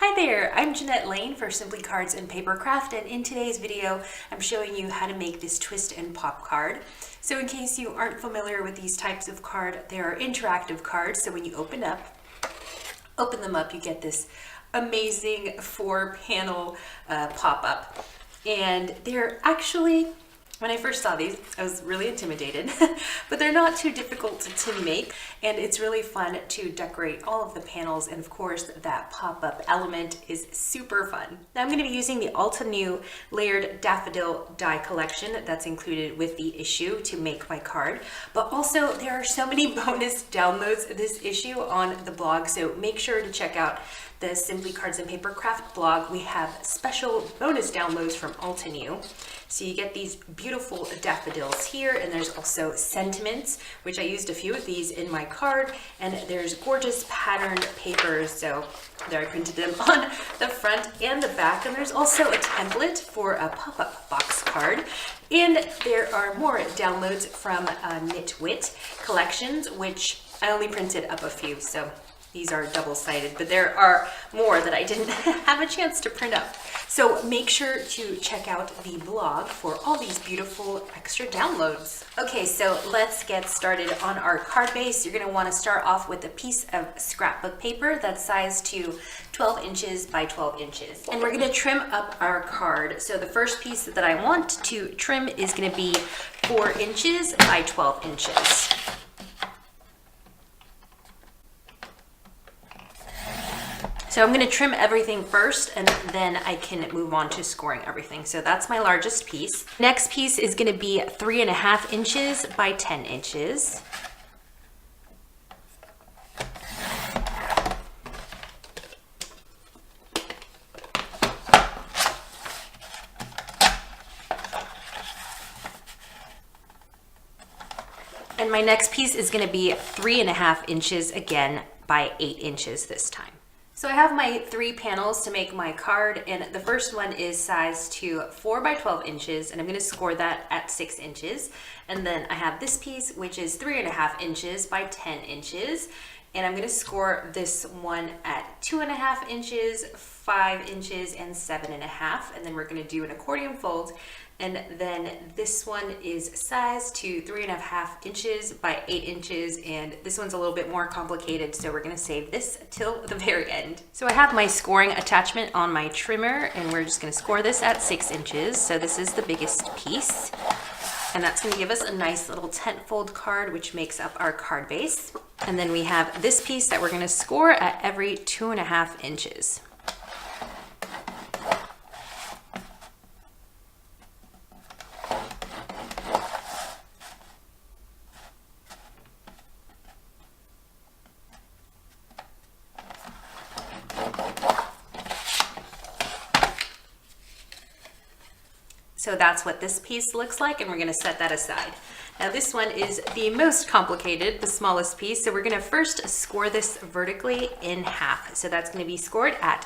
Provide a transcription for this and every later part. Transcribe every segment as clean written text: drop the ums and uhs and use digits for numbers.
Hi there, I'm Jeanette Lane for Simply Cards and Papercraft, and in today's video I'm showing you how to make this twist and pop card. So in case you aren't familiar with these types of card, they are interactive cards, so when you open them up, you get this amazing 4-panel pop-up. And they're actually, when I first saw these, I was really intimidated, but they're not too difficult to make, and it's really fun to decorate all of the panels, and of course that pop-up element is super fun. Now I'm going to be using the Altenew Layered Daffodil die collection that's included with the issue to make my card, but also there are so many bonus downloads of this issue on the blog, so make sure to check out the Simply Cards and Papercraft blog. We have special bonus downloads from Altenew. So you get these beautiful daffodils here, and there's also sentiments, which I used a few of these in my card, and there's gorgeous patterned papers. So there I printed them on the front and the back, and there's also a template for a pop-up box card. And there are more downloads from Knit Wit collections, which I only printed up a few, so these are double-sided, but there are more that I didn't have a chance to print up. So make sure to check out the blog for all these beautiful extra downloads. Okay, so let's get started on our card base. You're gonna wanna start off with a piece of scrapbook paper that's sized to 12 inches by 12 inches. And we're gonna trim up our card. So the first piece that I want to trim is gonna be 4 inches by 12 inches. So I'm going to trim everything first, and then I can move on to scoring everything. So that's my largest piece. Next piece is going to be 3.5 inches by 10 inches. And my next piece is going to be 3.5 inches again by 8 inches this time. So I have my 3 panels to make my card, and the first one is sized to 4 by 12 inches, and I'm going to score that at 6 inches. And then I have this piece, which is 3.5 inches by 10 inches, and I'm going to score this one at 2.5 inches, 5 inches, and 7.5. And then we're going to do an accordion fold. And then this one is sized to 3.5 inches by 8 inches, and this one's a little bit more complicated, so we're gonna save this till the very end. So I have my scoring attachment on my trimmer, and we're just gonna score this at 6 inches. So this is the biggest piece, and that's gonna give us a nice little tent fold card, which makes up our card base. And then we have this piece that we're gonna score at every 2.5 inches. So that's what this piece looks like, and we're gonna set that aside. Now this one is the most complicated, the smallest piece, so we're gonna first score this vertically in half. So that's gonna be scored at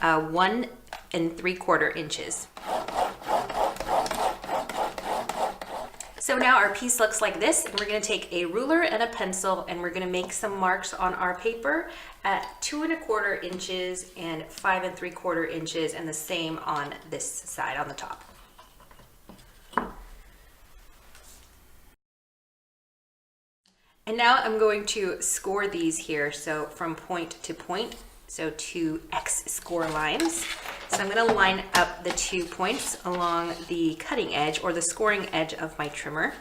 1 3/4 inches. So now our piece looks like this, and we're gonna take a ruler and a pencil, and we're gonna make some marks on our paper at 2 1/4 inches and 5 3/4 inches, and the same on this side on the top. And now I'm going to score these here, so from point to point, so 2 X score lines. So I'm going to line up the 2 points along the cutting edge or the scoring edge of my trimmer.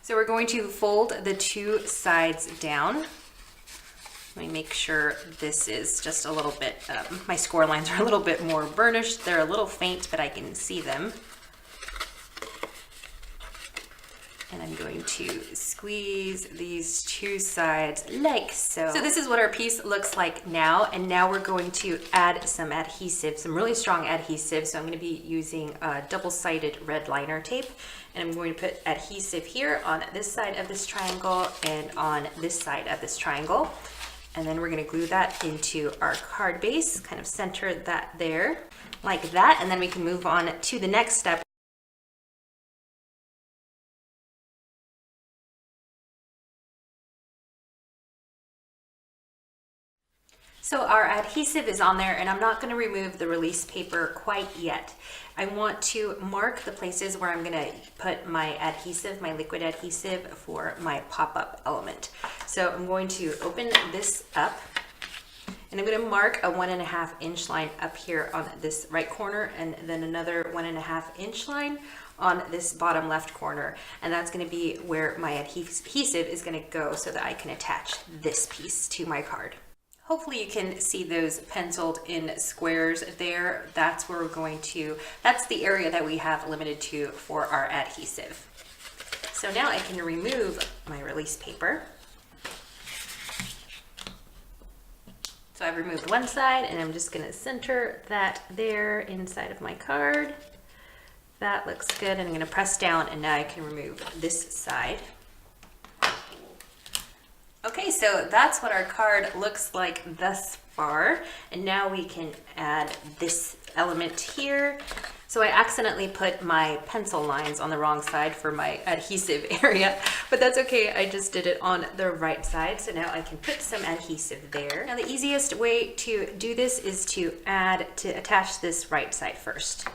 So we're going to fold the 2 sides down. Let me make sure this is just a little bit, my score lines are a little bit more burnished. They're a little faint, but I can see them. And I'm going to squeeze these 2 sides like so. So this is what our piece looks like now, and now we're going to add some adhesive, some really strong adhesive. So I'm going to be using double-sided red liner tape, and I'm going to put adhesive here on this side of this triangle and on this side of this triangle. And then we're gonna glue that into our card base, kind of center that there, like that. And then we can move on to the next step. So our adhesive is on there, and I'm not gonna remove the release paper quite yet. I want to mark the places where I'm gonna put my adhesive, my liquid adhesive for my pop-up element. So I'm going to open this up, and I'm gonna mark a 1.5 inch line up here on this right corner, and then another 1.5 inch line on this bottom left corner. And that's gonna be where my adhesive is gonna go so that I can attach this piece to my card. Hopefully you can see those penciled in squares there. That's where we're going to, that's the area that we have limited to for our adhesive. So now I can remove my release paper. So I've removed one side, and I'm just gonna center that there inside of my card. That looks good, and I'm gonna press down, and now I can remove this side. Okay, so that's what our card looks like thus far. And now we can add this element here. So I accidentally put my pencil lines on the wrong side for my adhesive area, but that's okay. I just did it on the right side. So now I can put some adhesive there. Now the easiest way to do this is to attach this right side first.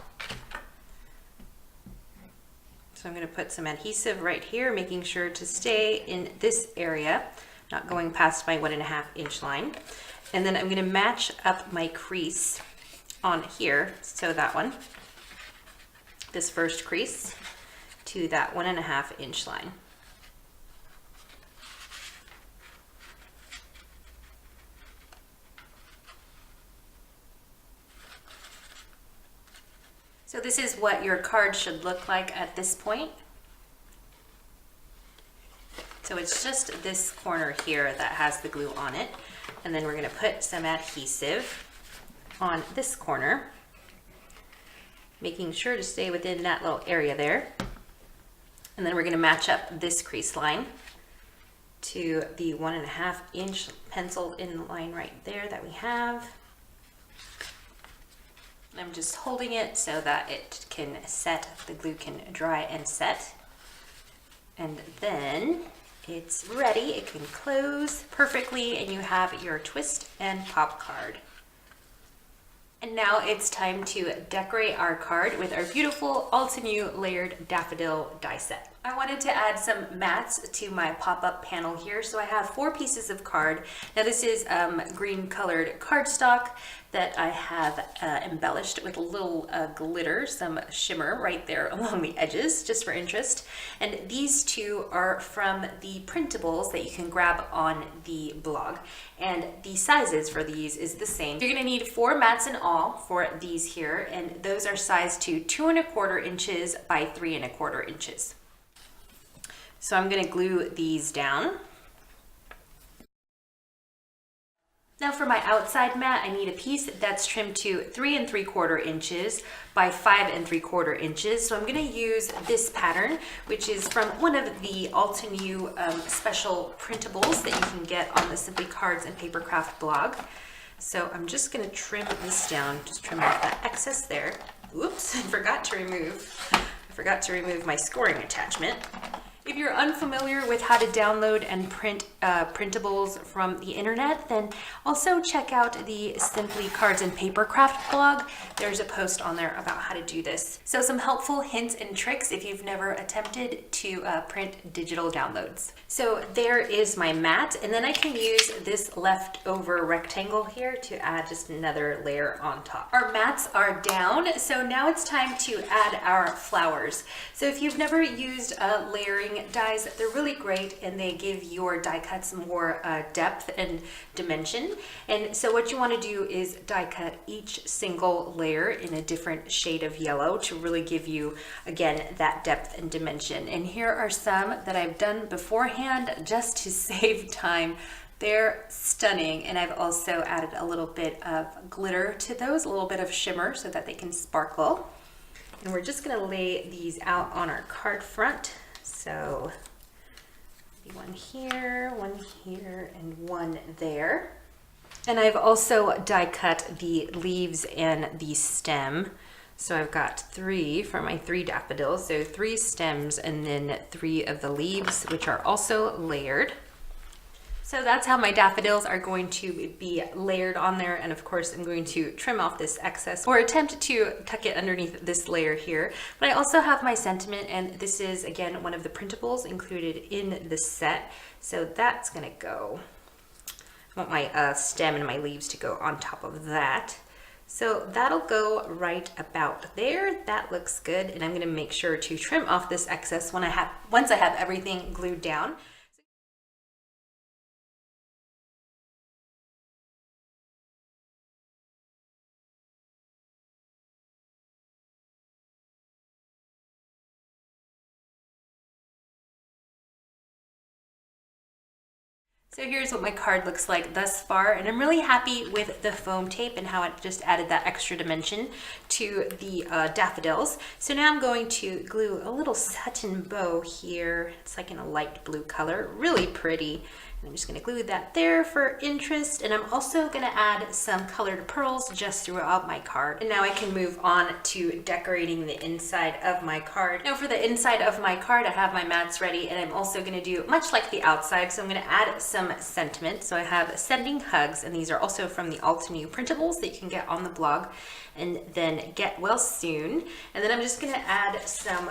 So I'm gonna put some adhesive right here, making sure to stay in this area, not going past my 1.5 inch line. And then I'm gonna match up my crease on here. So that one, this first crease, to that 1.5 inch line. So this is what your card should look like at this point. So it's just this corner here that has the glue on it. And then we're gonna put some adhesive on this corner, making sure to stay within that little area there. And then we're gonna match up this crease line to the 1.5 inch penciled in line right there that we have. I'm just holding it so that it can set, the glue can dry and set. And then it's ready, it can close perfectly, and you have your twist and pop card. And now it's time to decorate our card with our beautiful Altenew layered daffodil die set. I wanted to add some mats to my pop-up panel here, so I have 4 pieces of card. Now this is green colored cardstock that I have embellished with a little glitter, some shimmer right there along the edges, just for interest. And these 2 are from the printables that you can grab on the blog. And the sizes for these is the same. You're gonna need 4 mats in all for these here, and those are sized to 2¼ inches by 3¼ inches. So I'm gonna glue these down. Now for my outside mat, I need a piece that's trimmed to 3¾ inches by 5¾ inches. So I'm gonna use this pattern, which is from one of the Altenew special printables that you can get on the Simply Cards and Papercraft blog. So I'm just gonna trim this down, just trim off that excess there. Oops, I forgot to remove my scoring attachment. If you're unfamiliar with how to download and print printables from the internet, then also check out the Simply Cards and Papercraft blog. There's a post on there about how to do this. So some helpful hints and tricks if you've never attempted to print digital downloads. So there is my mat, and then I can use this leftover rectangle here to add just another layer on top. Our mats are down, so now it's time to add our flowers. So if you've never used layering dies, they're really great, and they give your die cuts more depth and dimension. And so what you want to do is die cut each single layer in a different shade of yellow to really give you, again, that depth and dimension. And here are some that I've done beforehand just to save time. They're stunning, and I've also added a little bit of glitter to those, a little bit of shimmer so that they can sparkle. And we're just gonna lay these out on our card front. So One here, and one there. And I've also die cut the leaves and the stem. So I've got 3 for my 3 daffodils. So 3 stems and then 3 of the leaves, which are also layered. So that's how my daffodils are going to be layered on there. And of course, I'm going to trim off this excess or attempt to tuck it underneath this layer here. But I also have my sentiment, and this is again one of the printables included in the set. So that's gonna go. I want my stem and my leaves to go on top of that. So that'll go right about there. That looks good. And I'm gonna make sure to trim off this excess once I have everything glued down. So here's what my card looks like thus far, and I'm really happy with the foam tape and how it just added that extra dimension to the daffodils. So now I'm going to glue a little satin bow here. It's like in a light blue color, really pretty. And I'm just gonna glue that there for interest, and I'm also gonna add some colored pearls just throughout my card. And now I can move on to decorating the inside of my card. Now for the inside of my card, I have my mats ready, and I'm also gonna do much like the outside, so I'm gonna add some sentiment. So I have sending hugs, and these are also from the Altenew printables that you can get on the blog, and then get well soon. And then I'm just gonna add some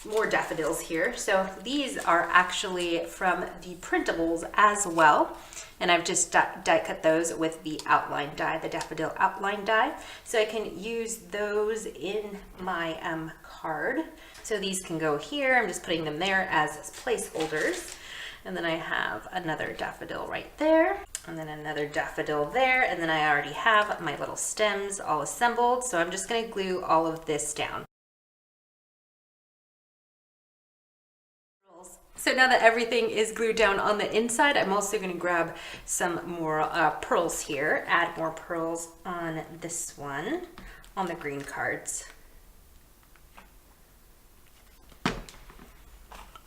more daffodils here. So these are actually from the printables as well. And I've just die cut those with the outline die, the daffodil outline die. So I can use those in my card. So these can go here. I'm just putting them there as placeholders. And then I have another daffodil right there, and then another daffodil there. And then I already have my little stems all assembled. So I'm just gonna glue all of this down. So now that everything is glued down on the inside, I'm also going to grab some more pearls here, add more pearls on this one, on the green cards. And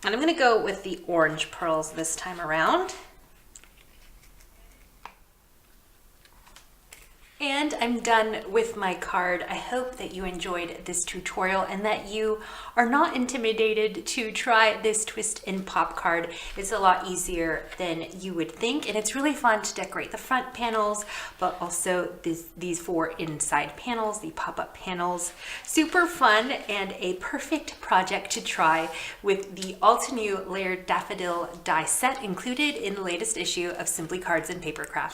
I'm going to go with the orange pearls this time around. And I'm done with my card. I hope that you enjoyed this tutorial and that you are not intimidated to try this twist and pop card. It's a lot easier than you would think, and it's really fun to decorate the front panels, but also these 4 inside panels, the pop-up panels. Super fun and a perfect project to try with the Altenew layered daffodil die set included in the latest issue of Simply Cards and Papercraft.